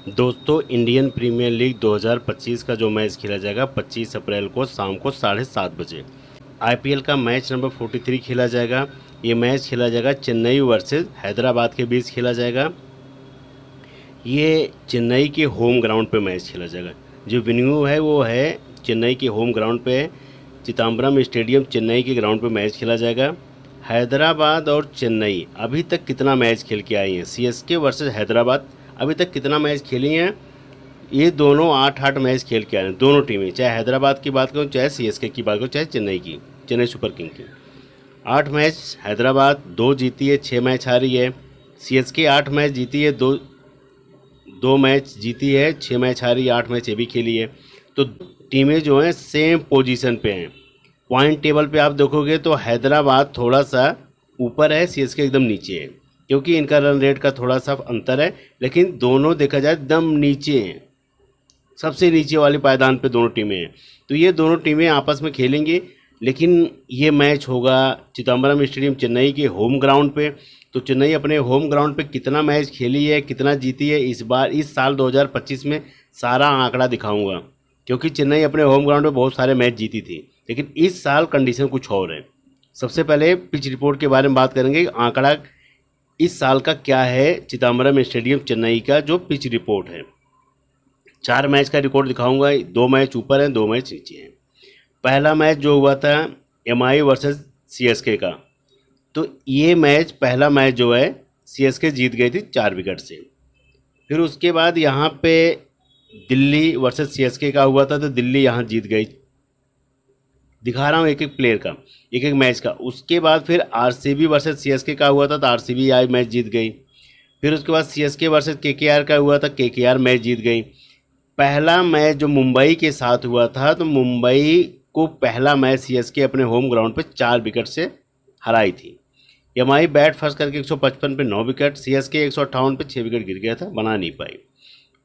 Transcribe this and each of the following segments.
दोस्तों, Indian premiere league 2025 का जो मैच खेला जाएगा 25 अप्रैल को शाम को 7:30 बजे। आईपीएल का मैच नंबर 43 खेला जाएगा। ये मैच खेला जाएगा चेन्नई वर्सेस हैदराबाद के बीच खेला जाएगा। ये चेन्नई के होम ग्राउंड पे मैच खेला जाएगा। जो वेन्यू है वो है चेन्नई के होम ग्राउंड पे चिदम्बरम स्टेडियम, चेन्नई के ग्राउंड पे मैच खेला जाएगा। हैदराबाद और चेन्नई अभी तक कितना मैच खेल के आई हैं? सीएसके वर्सेस हैदराबाद अभी तक कितना मैच खेली हैं? ये दोनों 8-8 मैच खेल के आए हैं, दोनों टीमें, चाहे हैदराबाद की बात करूँ, चाहे सीएसके की बात करूँ, चाहे चेन्नई सुपर किंग की। 8 मैच हैदराबाद 2 जीती है, 6 मैच हारी है। सीएसके 8 मैच जीती है, 2 मैच जीती है, 6 मैच हारी, 8 मैच ये भी खेली है। तो टीमें जो हैं सेम पोजीशन पे हैं। पॉइंट टेबल पे आप देखोगे तो हैदराबाद थोड़ा सा ऊपर है, सीएसके एकदम नीचे है, क्योंकि इनका रन रेट का थोड़ा सा अंतर है। लेकिन दोनों देखा जाए एकदम नीचे हैं, सबसे नीचे वाले पायदान पे दोनों टीमें हैं। तो ये दोनों टीमें आपस में खेलेंगी, लेकिन ये मैच होगा चिदम्बरम स्टेडियम, चेन्नई के होम ग्राउंड पे। तो चेन्नई अपने होम ग्राउंड पे कितना मैच खेली है, कितना जीती है, इस साल 2025 में सारा आंकड़ा दिखाऊंगा, क्योंकि चेन्नई अपने होम ग्राउंड पे बहुत सारे मैच जीती थी, लेकिन इस साल कंडीशन कुछ और है। सबसे पहले पिच रिपोर्ट के बारे में बात करेंगे। आंकड़ा इस साल का क्या है चिदम्बरम स्टेडियम चेन्नई का जो पिच रिपोर्ट है। 4 मैच का रिकॉर्ड दिखाऊंगा, 2 मैच ऊपर हैं, 2 मैच नीचे हैं। पहला मैच जो हुआ था एमआई वर्सेस सीएसके का, तो ये मैच पहला मैच जो है सीएसके जीत गई थी 4 विकेट से। फिर उसके बाद यहाँ पे दिल्ली वर्सेस सीएसके का हुआ था, तो दिल्ली यहाँ जीत गई। दिखा रहा हूँ एक एक प्लेयर का, एक एक मैच का। उसके बाद फिर आरसीबी वर्सेस सीएसके का हुआ था, तो आरसीबी आई मैच जीत गई। फिर उसके बाद सीएसके वर्सेस केकेआर का हुआ था, केकेआर मैच जीत गई। पहला मैच जो मुंबई के साथ हुआ था, तो मुंबई को पहला मैच सीएसके अपने होम ग्राउंड पे 4 विकेट से हराई थी। एमआई बैट फर्स्ट करके 155 पे 9 विकेट, सीएसके 158 पे 6 विकेट गिर गया था, बना नहीं पाई।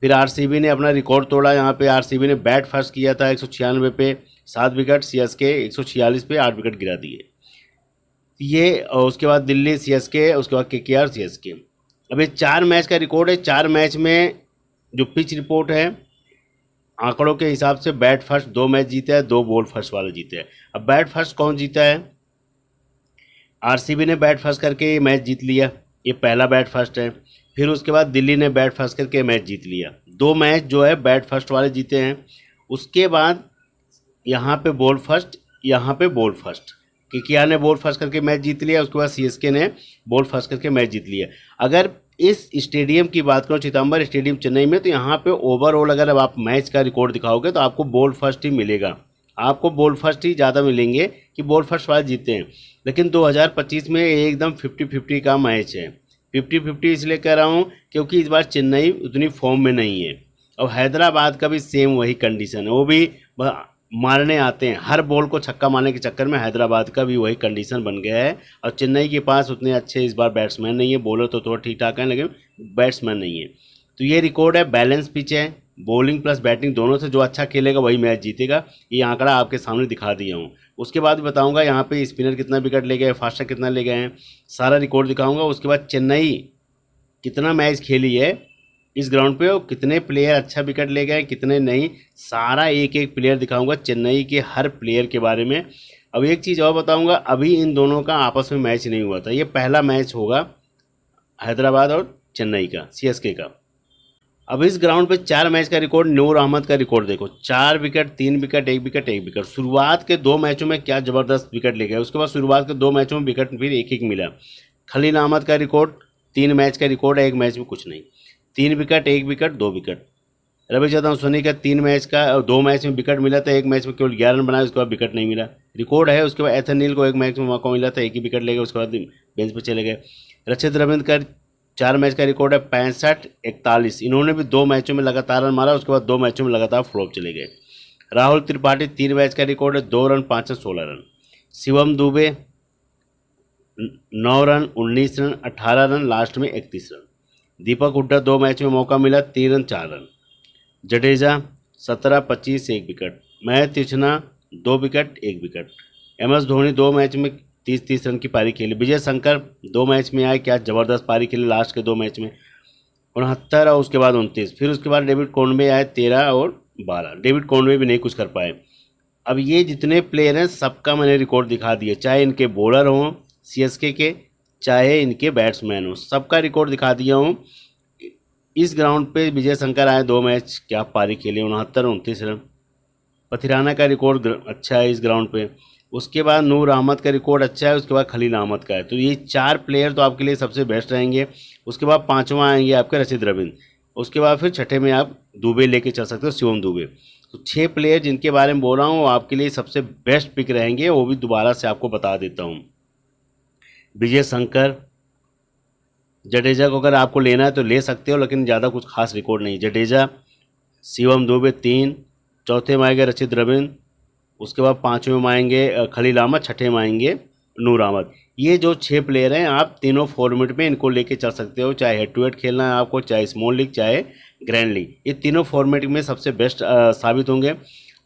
फिर आरसीबी ने अपना रिकॉर्ड तोड़ा। यहाँ पे आरसीबी ने बैट फर्स्ट किया था 196 पे 7 विकेट, सीएसके 146 पे 8 विकेट गिरा दिए। ये और उसके बाद दिल्ली सीएसके, उसके बाद केकेआर सीएसके। अब ये 4 मैच का रिकॉर्ड है। 4 मैच में जो पिच रिपोर्ट है आंकड़ों के हिसाब से बैट फर्स्ट 2 मैच जीते हैं, 2 बॉल फर्स्ट वाले जीते हैं। अब बैट फर्स्ट कौन जीता है? आरसीबी ने बैट फर्स्ट करके ये मैच जीत लिया, ये पहला बैट फर्स्ट है। फिर उसके बाद दिल्ली ने बैट फर्स्ट करके मैच जीत लिया, 2 मैच जो है बैट फर्स्ट वाले जीते हैं। उसके बाद यहाँ पे बॉल फर्स्ट, यहाँ पे बॉल फर्स्ट, केकेआर ने बॉल फर्स्ट करके मैच जीत लिया। उसके बाद सीएसके ने बॉल फर्स्ट करके मैच जीत लिया। अगर इस स्टेडियम की बात करो, चिदम्बरम स्टेडियम चेन्नई में, तो यहाँ पे ओवरऑल अगर अब आप मैच का रिकॉर्ड दिखाओगे तो आपको बॉल फर्स्ट ही मिलेगा, आपको बॉल फर्स्ट ही ज़्यादा मिलेंगे कि बॉल फर्स्ट वाले जीते हैं। लेकिन 2025 में एकदम 50-50 का मैच है। 50-50 इसलिए कह रहा हूँ क्योंकि इस बार चेन्नई उतनी फॉर्म में नहीं है, और हैदराबाद का भी सेम वही कंडीशन है, वो भी मारने आते हैं, हर बॉल को छक्का मारने के चक्कर में हैदराबाद का भी वही कंडीशन बन गया है। और चेन्नई के पास उतने अच्छे इस बार बैट्समैन नहीं है, बॉलर तो थोड़ा ठीक ठाक है, लेकिन बैट्समैन नहीं है। तो ये रिकॉर्ड है, बैलेंस पिच है, बॉलिंग प्लस बैटिंग दोनों से जो अच्छा खेलेगा वही मैच जीतेगा। ये आंकड़ा आपके सामने दिखा दिया हूँ। उसके बाद बताऊँगा यहाँ पे स्पिनर कितना विकेट ले गए, फास्टर कितना ले गए हैं, सारा रिकॉर्ड दिखाऊँगा। उसके बाद चेन्नई कितना मैच खेली है इस ग्राउंड पे, और कितने प्लेयर अच्छा विकेट ले गए, कितने नहीं, सारा एक एक प्लेयर दिखाऊंगा, चेन्नई के हर प्लेयर के बारे में। अब एक चीज़ और बताऊंगा, अभी इन दोनों का आपस में मैच नहीं हुआ था, ये पहला मैच होगा हैदराबाद और चेन्नई का, सीएसके का। अब इस ग्राउंड पे 4 मैच का रिकॉर्ड, नूर अहमद का रिकॉर्ड देखो, 4 विकेट, 3 विकेट, 1 विकेट, 1 विकेट। शुरुआत के 2 मैचों में क्या ज़बरदस्त विकेट ले गए, उसके बाद शुरुआत के 2 मैचों में विकेट फिर एक एक मिला। खलील अहमद का रिकॉर्ड 3 मैच का रिकॉर्ड है, 1 मैच में कुछ नहीं, 3 wicket, 1 wicket, 2 wicket. Ravichandran Ashwini का 3 मैच का 2 मैच में विकेट मिला था, 1 मैच में केवल 11 रन बनाए, उसके बाद विकेट नहीं मिला, रिकॉर्ड है। उसके बाद एथन नील को 1 मैच में मौका मिला था, 1 ही विकेट ले गए, उसके बाद बेंच पर चले गए। रचित रविंद्र का 4 मैच का रिकॉर्ड है 65-41, इन्होंने भी 2 मैचों में लगातार रन मारा, उसके बाद 2 मैचों में लगातार फ्लॉप चले गए। राहुल त्रिपाठी 3 मैच का रिकॉर्ड है 2 रन 5 से 16 run. Shivam Dubey 9 run 19 run 18 run, last में 31 रन। दीपक हुड्डा 2 मैच में मौका मिला, 3 run 4 run. Jadeja 17-25 1 wicket. Mahesh तीक्ष्णा 2 wicket 1 wicket. MS Dhoni 2 match में 30-30 रन की पारी खेली। विजय शंकर 2 मैच में आए, क्या ज़बरदस्त पारी खेली लास्ट के 2 मैच में। 69 और उसके बाद 29। फिर उसके बाद डेविड कॉनवे आए 13 और 12। डेविड कॉनवे भी नहीं कुछ कर पाए। अब ये जितने प्लेयर हैं सबका मैंने रिकॉर्ड दिखा दिया, चाहे इनके बॉलर हों सीएसके के, चाहे इनके बैट्समैन हों, सबका रिकॉर्ड दिखा दिया हूँ। इस ग्राउंड पे विजय शंकर आए 2 मैच, क्या पारी खेले, 69-29 रन। पथिराना का रिकॉर्ड अच्छा है इस ग्राउंड पे। उसके बाद नूर अहमद का रिकॉर्ड अच्छा है, उसके बाद खलील अहमद का है। तो ये 4 प्लेयर तो आपके लिए सबसे बेस्ट रहेंगे। उसके बाद 5वां आएंगे आपके रशीद रविंद्र। उसके बाद फिर छठे में आप दुबे लेके चल सकते हो, शिवम दुबे। तो 6 प्लेयर जिनके बारे में बोल रहा हूँ वो आपके लिए सबसे बेस्ट पिक रहेंगे। वो भी दोबारा से आपको बता देता हूँ। विजय शंकर, जडेजा को अगर आपको लेना है तो ले सकते हो, लेकिन ज़्यादा कुछ खास रिकॉर्ड नहीं। जडेजा, शिवम दुबे 3, चौथे में आएंगे रशीद रविंद्र, उसके बाद 5वें में आएंगे खलील अहमद, छठे में आएंगे नूर अहमद। ये जो 6 प्लेयर हैं आप तीनों फॉर्मेट में इनको लेके चल सकते हो, चाहे हेड टू हेड खेलना है आपको, चाहे स्मॉल लीग, चाहे ग्रैंड लीग। ये तीनों फॉर्मेट में सबसे बेस्ट साबित होंगे।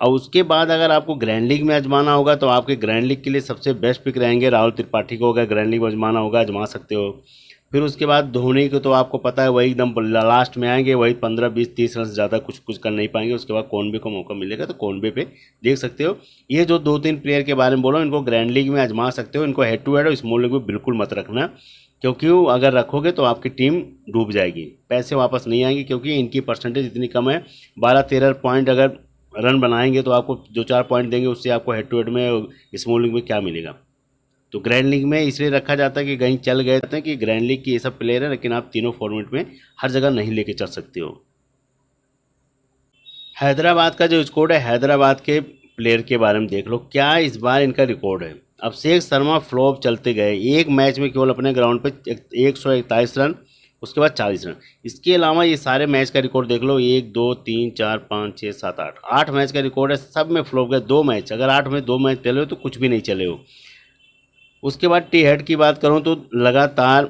और उसके बाद अगर आपको ग्रैंड लीग में आजमाना होगा तो आपके ग्रैंड लीग के लिए सबसे बेस्ट पिक रहेंगे राहुल त्रिपाठी को। अगर ग्रैंड लीग में आजमाना होगा आजमा सकते हो। फिर उसके बाद धोनी को तो आपको पता है वही एकदम लास्ट में आएंगे, वही 15, 20, 30 रन से ज़्यादा कुछ कर नहीं पाएंगे। उसके बाद कॉनवे को मौका मिलेगा तो कॉनवे पे देख सकते हो। ये जो 2-3 प्लेयर के बारे में बोलो इनको ग्रैंड लीग में आजमा सकते हो। इनको हेड टू हेड और स्मॉल लीग में बिल्कुल मत रखना, क्योंकि अगर रखोगे तो आपकी टीम डूब जाएगी, पैसे वापस नहीं आएंगे, क्योंकि इनकी परसेंटेज इतनी कम है। 12-13 पॉइंट अगर रन बनाएंगे तो आपको जो 4 पॉइंट देंगे उससे आपको हेड टू हेड में स्मॉल लीग में क्या मिलेगा। तो ग्रैंड लीग में इसलिए रखा जाता है कि कहीं चल गए हैं कि ग्रैंड लीग की ये सब प्लेयर है, लेकिन आप तीनों फॉर्मेट में हर जगह नहीं लेके चल सकते हो। हैदराबाद का जो स्कोर है, हैदराबाद के प्लेयर के बारे में देख लो क्या इस बार इनका रिकॉर्ड है। अभिषेक शर्मा फ्लॉप चलते गए, एक मैच में केवल अपने ग्राउंड पे 141 रन, उसके बाद 40 रन। इसके अलावा ये सारे मैच का रिकॉर्ड देख लो, 1, 2, 3, 4, 5, 6, 7, 8 मैच का रिकॉर्ड है, सब में फ्लॉप गए। 2 मैच, अगर 8 में 2 मैच चले हो तो कुछ भी नहीं चले हो। उसके बाद टी हेड की बात करूं तो लगातार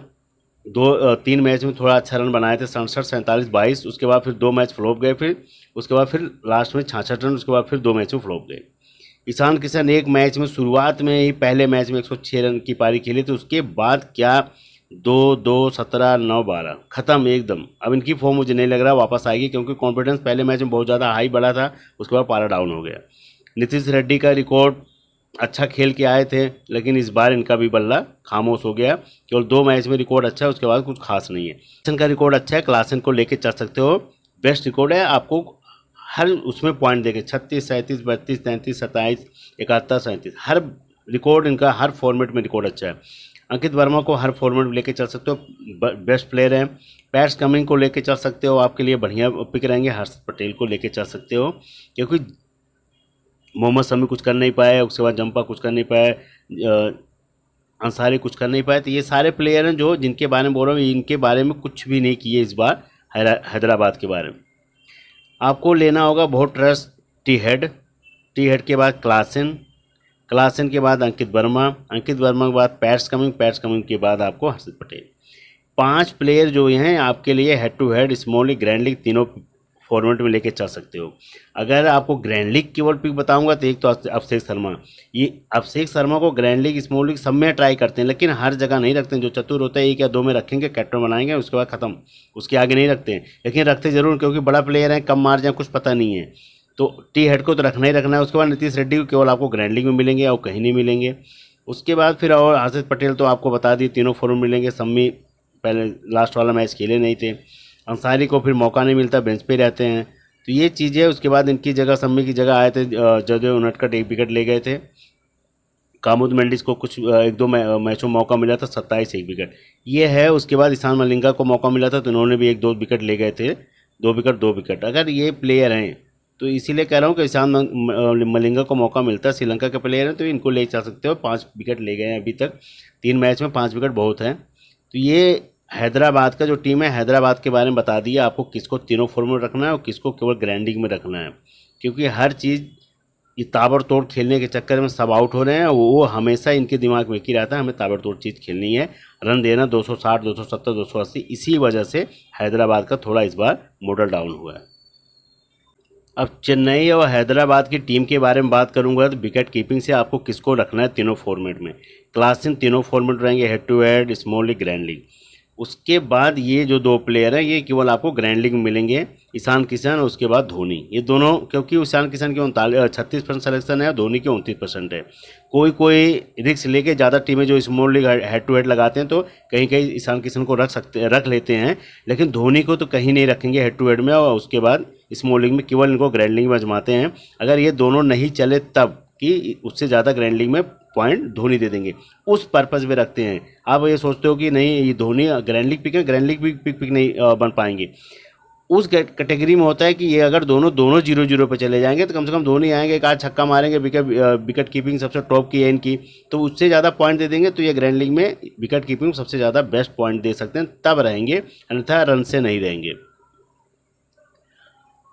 3 मैच में थोड़ा अच्छा रन बनाए थे, 67, 47, 22। उसके बाद फिर 2 मैच फ्लॉप गए, फिर उसके बाद फिर लास्ट में 66 रन, उसके बाद फिर 2 मैच में फ्लॉप गए। ईशान किशन एक मैच में शुरुआत में ही पहले मैच में 106 रन की पारी खेली थी, उसके बाद क्या 2-2, 17, 9, 12 ख़त्म एकदम। अब इनकी फॉर्म मुझे नहीं लग रहा वापस आएगी, क्योंकि कॉन्फिडेंस पहले मैच में बहुत ज़्यादा हाई बढ़ा था, उसके बाद पारा डाउन हो गया। नीतीश रेड्डी का रिकॉर्ड अच्छा खेल के आए थे, लेकिन इस बार इनका भी बल्ला खामोश हो गया। केवल 2 मैच में रिकॉर्ड अच्छा है, उसके बाद कुछ खास नहीं है। क्लासन का रिकॉर्ड अच्छा है, क्लासन को लेके चल सकते हो, बेस्ट रिकॉर्ड है। आपको हर उसमें पॉइंट देके 36, 37, 32, 33, 27, 71, 37 हर रिकॉर्ड इनका हर फॉर्मेट में रिकॉर्ड अच्छा है। अंकित वर्मा को हर फॉर्मेट में लेके चल सकते हो, बेस्ट प्लेयर हैं। पैट्स कमिंग को लेके चल सकते हो, आपके लिए बढ़िया पिक रहेंगे। हर्षद पटेल को लेके चल सकते हो, क्योंकि मोहम्मद शमी कुछ कर नहीं पाए, उसके बाद जंपा कुछ कर नहीं पाए, अंसारी कुछ कर नहीं पाए। तो ये सारे प्लेयर हैं जो जिनके बारे में बोल रहा हूँ, इनके बारे में कुछ भी नहीं किए इस बार हैदराबाद के बारे में। आपको लेना होगा बहुत ट्रस्ट टी हेड के बाद क्लासन के बाद अंकित वर्मा के बाद पैट्स कमिंग के बाद आपको हर्षद पटेल। 5 प्लेयर जो हैं आपके लिए head to head, small league, grand league तीनों फॉर्मेट में लेके चल सकते हो। अगर आपको ग्रैंड लीग केवल पिक बताऊंगा तो एक तो अभिषेक शर्मा, ये अभिषेक शर्मा को ग्रैंड लीग, स्मॉल लीग सब में ट्राई करते हैं, लेकिन हर जगह नहीं रखते हैं। जो चतुर होता है 1 या 2 में रखेंगे, कैप्टन बनाएंगे, उसके बाद खत्म, उसके आगे नहीं रखते हैं। लेकिन रखते जरूर, क्योंकि बड़ा प्लेयर है, कम मार जाए कुछ पता नहीं है। तो टी हेड को तो रखना ही रखना है। उसके बाद नीतीश रेड्डी को केवल आपको ग्रैंड लीग में मिलेंगे और कहीं नहीं मिलेंगे। उसके बाद फिर और हर्षद पटेल तो आपको बता दिए तीनों फॉर्म मिलेंगे। सम्मी पहले लास्ट वाला मैच खेले नहीं थे, अंसारी को फिर मौका नहीं मिलता, बेंच पे रहते हैं। तो ये चीज़ें, उसके बाद इनकी जगह सम्मी की जगह आए थे जदेव उनटकट, 1 विकेट ले गए थे। कामुद मेंडिस को कुछ 1-2 मैचों में मौका मिला था, 27, 1 विकेट ये है। उसके बाद ईशान मलिंगा को मौका मिला था, तो इन्होंने भी 1-2 विकेट ले गए थे, 2 विकेट। अगर ये प्लेयर हैं तो इसीलिए कह रहा हूँ कि ईशान मलिंगा को मौका मिलता है, श्रीलंका के प्लेयर हैं तो इनको ले जा सकते हो। 5 विकेट ले गए हैं अभी तक, 3 मैच में 5 विकेट बहुत है। तो ये हैदराबाद का जो टीम है, हैदराबाद के बारे में बता दिया आपको किसको तीनों फॉर्म में रखना है और किसको केवल ग्रैंडिंग में रखना है, क्योंकि हर चीज़ ये ताबड़तोड़ खेलने के चक्कर में सब आउट हो रहे हैं। वो हमेशा इनके दिमाग में ही रहता है हमें ताबड़तोड़ चीज़ खेलनी है, रन देना 260, 270, 280। इसी वजह से हैदराबाद का थोड़ा इस बार मॉडल डाउन हुआ है। अब चेन्नई और हैदराबाद की टीम के बारे में बात करूंगा तो विकेट कीपिंग से आपको किसको रखना है तीनों फॉर्मेट में। क्लासन तीनों फॉर्मेट रहेंगे, head to head, small league, grand league. उसके बाद ये जो दो प्लेयर हैं ये केवल आपको ग्रैंड लीग में मिलेंगे, ईशान किशन और उसके बाद धोनी। ये दोनों, क्योंकि ईशान किशन के 36% सिलेक्शन है और धोनी के 29% है। कोई कोई रिस्क लेके ज़्यादा टीमें जो small league head to head लगाते हैं तो कहीं कहीं ईशान किशन को रख लेते हैं, लेकिन धोनी को तो कहीं नहीं रखेंगे हेड टू हेड में, और उसके बाद स्मॉल लीग में केवल इनको ग्रैंड लीग में आजमाते हैं। अगर ये दोनों नहीं चले तब कि उससे ज़्यादा ग्रैंड लीग में पॉइंट धोनी दे देंगे, उस पर्पज़ में रखते हैं। आप ये सोचते हो कि नहीं ये धोनी ग्रैंड लीग पिक है, ग्रैंड लीग पिक नहीं बन पाएंगे, उस कैटेगरी में होता है कि ये अगर दोनों 0-0 पे चले जाएंगे तो कम से कम धोनी आएंगे, एक आध छक्का मारेंगे, विकेट कीपिंग सबसे टॉप की है इनकी, तो उससे ज़्यादा पॉइंट दे देंगे, तो ये ग्रैंड लीग में विकेट कीपिंग सबसे ज़्यादा बेस्ट पॉइंट दे सकते हैं, तब रहेंगे, अन्यथा रन से नहीं रहेंगे।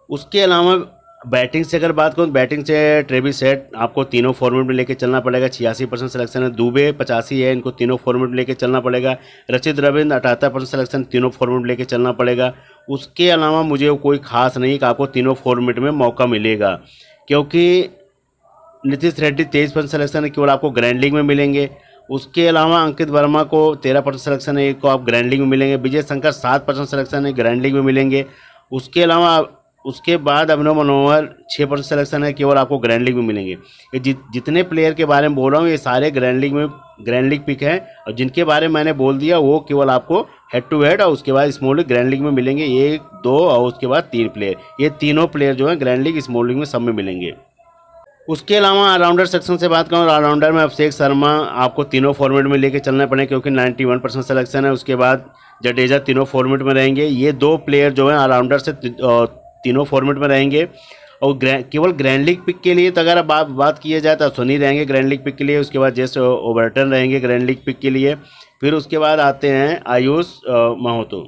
उसके अलावा बैटिंग से अगर बात करूँ, बैटिंग से ट्रेविस हेड आपको तीनों फॉर्मेट में लेके चलना पड़ेगा, 86% सिलेक्शन है। दुबे 85 है, इनको तीनों फॉर्मेट में लेके चलना पड़ेगा। रचित रविंद्र 78% सिलेक्शन, तीनों फॉर्मेट में लेके चलना पड़ेगा। उसके अलावा मुझे कोई खास नहीं कि आपको तीनों फॉर्मेट में मौका मिलेगा, क्योंकि नीतीश रेड्डी 23% सिलेक्शन है, केवल आपको ग्रैंड लीग में मिलेंगे। उसके अलावा अंकित वर्मा को 13% सिलेक्शन है, एक को आप ग्रैंड लीग में मिलेंगे। विजय शंकर 7% सिलेक्शन है, ग्रैंड लीग में मिलेंगे। उसके अलावा उसके बाद अभिनव मनोहर 6% सिलेक्शन है, केवल आपको ग्रैंड लीग में मिलेंगे। ये जितने प्लेयर के बारे में बोल रहा हूँ ये सारे ग्रैंड लीग पिक हैं, और जिनके बारे में मैंने बोल दिया वो केवल आपको हेड टू हेड और उसके बाद स्मॉल लीग ग्रैंड लीग में मिलेंगे, 1, 2 और उसके बाद 3 प्लेयर। ये तीनों प्लेयर जो हैं ग्रैंड लीग स्मॉल लीग में सब में मिलेंगे। उसके अलावा ऑलराउंडर सेक्शन से बात करूँ, ऑलराउंडर में अभिषेक शर्मा आपको तीनों फॉर्मेट में लेके चलना पड़ेगा, क्योंकि 91% सिलेक्शन है। उसके बाद जडेजा तीनों फॉर्मेट में रहेंगे। ये दो प्लेयर जो हैं ऑलराउंडर से तीनों फॉर्मेट में रहेंगे। और केवल ग्रैंड लीग पिक के लिए तो अगर बात किया जाए तो अश्विनी रहेंगे ग्रैंड लीग पिक के लिए। उसके बाद जेस ओबर्टन रहेंगे ग्रैंड लीग पिक के लिए। फिर उसके बाद आते हैं आयुष महतो,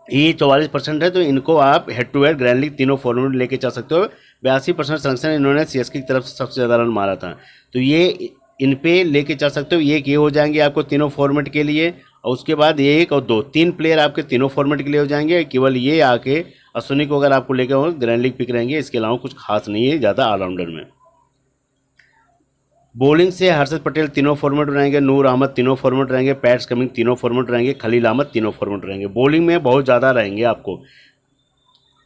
ये 44% है, तो इनको आप head to head grand league तीनों फॉर्मेट में लेके चल सकते हो। 82% सिलेक्शन इन्होंने सीएसके की तरफ से सबसे ज़्यादा रन मारा था, तो ये इन पे लेके चल सकते हो। ये हो जाएंगे आपको तीनों फॉर्मेट के लिए। और उसके बाद 1 और 2 3 प्लेयर आपके तीनों फॉर्मेट के लिए हो जाएंगे। केवल ये आके अश्विनी को अगर आपको लेके हो ग्रैंड लीग पिक रहेंगे, इसके अलावा कुछ खास नहीं है ज़्यादा ऑलराउंडर में। बॉलिंग से हर्षद पटेल तीनों फॉर्मेट रहेंगे, नूर अहमद तीनों फॉर्मेट रहेंगे, पैट्स कमिंग तीनों फॉर्मेट रहेंगे, खलील अहमद तीनों फॉर्मेट रहेंगे। बॉलिंग में बहुत ज़्यादा रहेंगे आपको।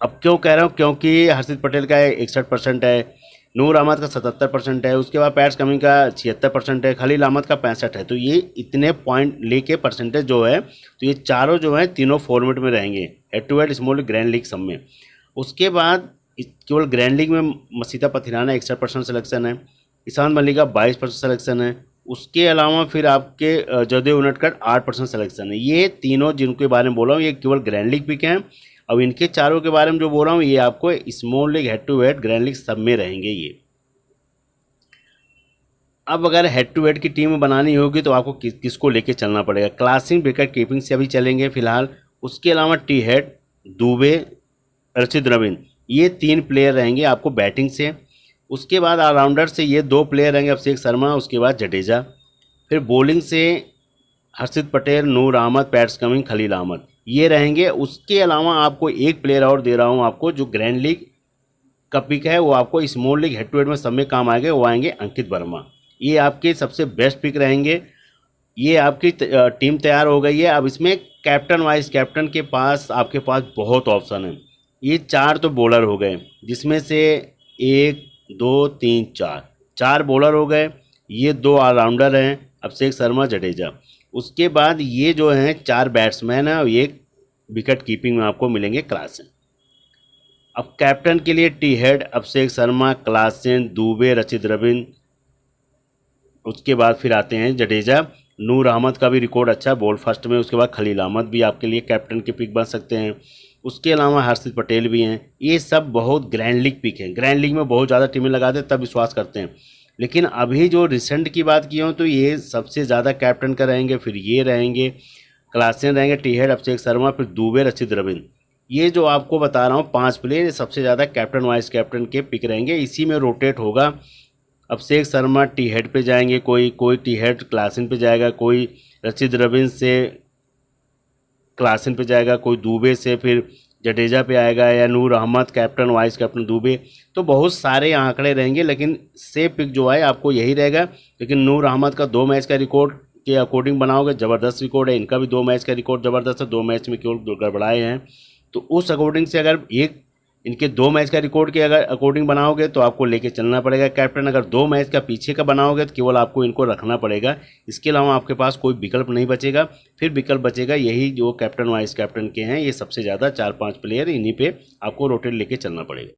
अब क्यों कह रहा हूँ, क्योंकि हर्षद पटेल का 61% है, नूर अहमद का 77% है, उसके बाद पैट्स कमिंग का 76% है, खलील अहमद का 65 है। तो ये इतने पॉइंट लेके परसेंटेज जो है, तो ये चारों जो हैं तीनों फॉर्मेट में रहेंगे, head to head small grand league सब में। उसके बाद केवल ग्रैंड लीग में मसीता पथिराना 61% सिलेक्शन है, ईशान मलिका 22% सिलेक्शन है। उसके अलावा फिर आपके जयदेव उनटकट 8% सिलेक्शन है। ये तीनों जिनके बारे में बोल रहा हूँ ये केवल ग्रैंड लीग पिक हैं। अब इनके चारों के बारे में जो बोल रहा हूँ ये आपको small league head to head grand league सब में रहेंगे ये। अब अगर हेड टू हेड की टीम बनानी होगी तो आपको किसको लेके चलना पड़ेगा। क्लासिंग विकेट कीपिंग से अभी चलेंगे फिलहाल। उसके अलावा टी हेड, दुबे, रचित रविंद्र, ये 3 प्लेयर रहेंगे आपको बैटिंग से। उसके बाद ऑलराउंडर से ये 2 प्लेयर रहेंगे, अभिषेक शर्मा, उसके बाद जडेजा। फिर बॉलिंग से हर्षित पटेल, नूर अहमद, पैट्स कमिंग, खलील अहमद, ये रहेंगे। उसके अलावा आपको एक प्लेयर और दे रहा हूँ आपको, जो ग्रैंड लीग का पिक है वो आपको small league head to head में सब में काम आएंगे, वो आएंगे अंकित वर्मा। ये आपके सबसे बेस्ट पिक रहेंगे। ये आपकी टीम तैयार हो गई है। अब इसमें कैप्टन वाइस कैप्टन के पास आपके पास बहुत ऑप्शन है। ये 4 तो बॉलर हो गए, जिसमें से 1, 2, 3, 4 बॉलर हो गए। ये 2 ऑलराउंडर हैं, अभिषेक शर्मा, जडेजा। उसके बाद ये जो हैं 4 बैट्समैन हैं और 1 विकेट कीपिंग में आपको मिलेंगे क्लासन। अब कैप्टन के लिए T head, Abhishek Sharma, Klaasen, Dubey, रचित रविंद्र। उसके बाद फिर आते हैं जडेजा। नूर अहमद का भी रिकॉर्ड अच्छा, बॉल फर्स्ट में। उसके बाद खलील अहमद भी आपके लिए कैप्टन के पिक बन सकते हैं। उसके अलावा हर्षित पटेल भी हैं। ये सब बहुत ग्रैंड लीग पिक हैं। ग्रैंड लीग में बहुत ज़्यादा टीमें लगाते हैं तब विश्वास करते हैं, लेकिन अभी जो रिसेंट की बात की हूँ तो ये सबसे ज़्यादा कैप्टन का रहेंगे। फिर ये रहेंगे, क्लासन रहेंगे, टी हेड, अभिषेक शर्मा, फिर दुबे, रचित रविंद्र। ये जो आपको बता रहा हूँ 5 प्लेयर, सबसे ज़्यादा कैप्टन वाइस कैप्टन के पिक रहेंगे। इसी में रोटेट होगा। अभिषेक शर्मा टी हेड पे जाएंगे, कोई टी हेड क्लासन पे जाएगा, कोई रचित रविंद्र से क्लासन पे जाएगा, कोई दुबे से फिर जडेजा पे आएगा, या Noor Ahmad captain vice captain Dube. तो बहुत सारे आंकड़े रहेंगे, लेकिन सेफ पिक जो है आपको यही रहेगा। लेकिन नूर अहमद का 2 मैच का रिकॉर्ड के अकॉर्डिंग बनाओगे ज़बरदस्त रिकॉर्ड है, इनका भी 2 मैच का रिकॉर्ड ज़बरदस्त है, 2 मैच में केवल गड़बड़ाए हैं। तो उस अकॉर्डिंग से अगर इनके 2 मैच का रिकॉर्ड के अगर अकॉर्डिंग बनाओगे तो आपको लेके चलना पड़ेगा कैप्टन। अगर 2 मैच का पीछे का बनाओगे तो केवल आपको इनको रखना पड़ेगा, इसके अलावा आपके पास कोई विकल्प नहीं बचेगा। फिर विकल्प बचेगा यही जो कैप्टन वाइस कैप्टन के हैं, ये सबसे ज़्यादा 4-5 प्लेयर, इन्हीं पे आपको रोटेट लेके चलना पड़ेगा।